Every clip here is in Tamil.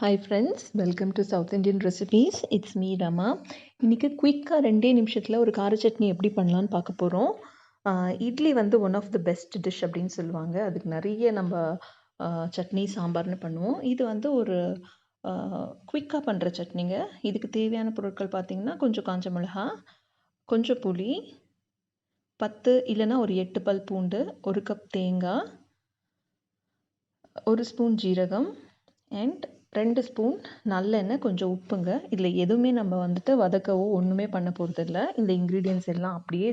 Hi friends, welcome to South Indian Recipes. It's me Rama. இன்னைக்கு குயிக்காக 2 நிமிஷத்தில் ஒரு கார சட்னி எப்படி பண்ணலான்னு பார்க்க போகிறோம். இட்லி வந்து one of the best dish அப்படின்னு சொல்லுவாங்க. அதுக்கு நிறைய நம்ம சட்னி சாம்பார்னு பண்ணுவோம். இது வந்து ஒரு குயிக்காக பண்ணுற சட்னிங்க. இதுக்கு தேவையான பொருட்கள் பார்த்திங்கன்னா கொஞ்சம் காஞ்ச மிளகா, கொஞ்சம் புளி, 10 இல்லைன்னா ஒரு 8 பல் பூண்டு, 1 கப் தேங்காய், 1 ஸ்பூன் ஜீரகம் அண்ட் 2 ஸ்பூன் நல்லெண்ணெய், கொஞ்சம் உப்புங்க. இதில் எதுவுமே நம்ம வந்துட்டு வதக்கவோ ஒன்றுமே பண்ண போகிறதில்ல. இந்த இன்க்ரீடியன்ஸ் எல்லாம் அப்படியே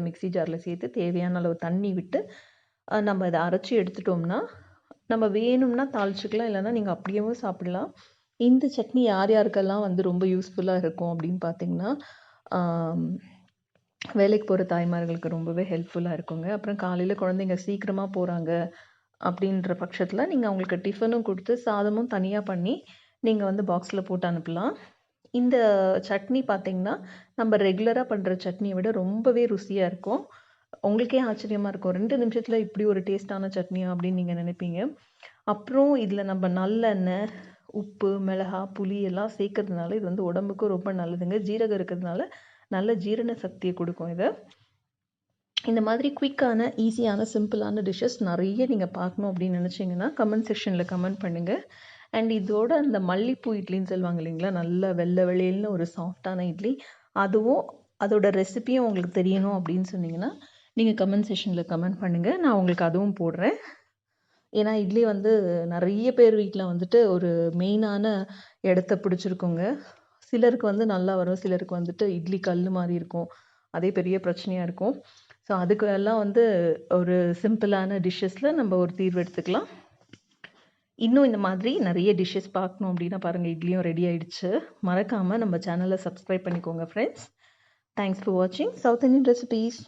மிக்ஸி ஜாரில் சேர்த்து தேவையான அளவு தண்ணி விட்டு நம்ம இதை அரைச்சி எடுத்துட்டோம்னா நம்ம வேணும்னா தாளிச்சிக்கலாம், இல்லைன்னா நீங்கள் அப்படியேவும் சாப்பிடலாம். இந்த சட்னி யார் யாருக்கெல்லாம் வந்து ரொம்ப யூஸ்ஃபுல்லாக இருக்கும் அப்படின்னு பார்த்தீங்கன்னா, வேலைக்கு போகிற தாய்மார்களுக்கு ரொம்பவே ஹெல்ப்ஃபுல்லாக இருக்குங்க. அப்புறம் காலையில் குழந்தைங்க சீக்கிரமாக போகிறாங்க அப்படின்ற பட்சத்தில் நீங்கள் அவங்களுக்கு டிஃபனும் கொடுத்து சாதமும் தனியாக பண்ணி நீங்கள் வந்து பாக்ஸில் போட்டு அனுப்பலாம். இந்த சட்னி பார்த்திங்கன்னா நம்ம ரெகுலராக பண்ணுற சட்னியை விட ரொம்பவே ருசியாக இருக்கும். உங்களுக்கே ஆச்சரியமாக இருக்கும், 2 நிமிஷத்தில் இப்படி ஒரு டேஸ்டான சட்னியா அப்படின்னு நீங்கள் நினைப்பீங்க. அப்புறம் இதில் நம்ம நல்லெண்ணெய், உப்பு, மிளகா, புளி எல்லாம் சேர்க்கறதுனால இது வந்து உடம்புக்கும் ரொம்ப நல்லதுங்க. ஜீரகம் இருக்கிறதுனால நல்ல ஜீரண சக்தியை கொடுக்கும். இதை இந்த மாதிரி குயிக்கான, ஈஸியான, சிம்பிளான டிஷ்ஷஸ் நிறைய நீங்கள் பார்க்கணும் அப்படின்னு நினச்சிங்கன்னா கமெண்ட் செக்ஷனில் கமெண்ட் பண்ணுங்கள். அண்ட் இதோட அந்த மல்லிப்பூ இட்லின்னு சொல்லுவாங்க இல்லைங்களா, நல்ல வெள்ளை வெளியல்னு ஒரு சாஃப்டான இட்லி, அதுவும் அதோட ரெசிபியும் உங்களுக்கு தெரியணும் அப்படின்னு சொன்னீங்கன்னா நீங்கள் கமெண்ட் செக்ஷனில் கமெண்ட் பண்ணுங்கள். நான் உங்களுக்கு அதுவும் போடுறேன். ஏன்னா இட்லி வந்து நிறைய பேர் வீட்டில் வந்துட்டு ஒரு மெயினான இடத்த பிடிச்சிருக்குங்க. சிலருக்கு வந்து நல்லா வரும், சிலருக்கு வந்துட்டு இட்லி கல் மாதிரி இருக்கும், அதே பெரிய பிரச்சனையாக இருக்கும். ஸோ அதுக்கு எல்லாம் வந்து ஒரு சிம்பிளான டிஷ்ஷஸில் நம்ம ஒரு தீர்வு எடுத்துக்கலாம். இன்னும் இந்த மாதிரி நிறைய டிஷ்ஷஸ் பார்க்கணும் அப்படின்னா பாருங்கள், இட்லியும் ரெடி ஆகிடுச்சு. மறக்காமல் நம்ம சேனலை சப்ஸ்கிரைப் பண்ணிக்கோங்க ஃப்ரெண்ட்ஸ். தேங்க்ஸ் ஃபார் வாட்சிங் சவுத் இந்தியன் ரெசிபீஸ்.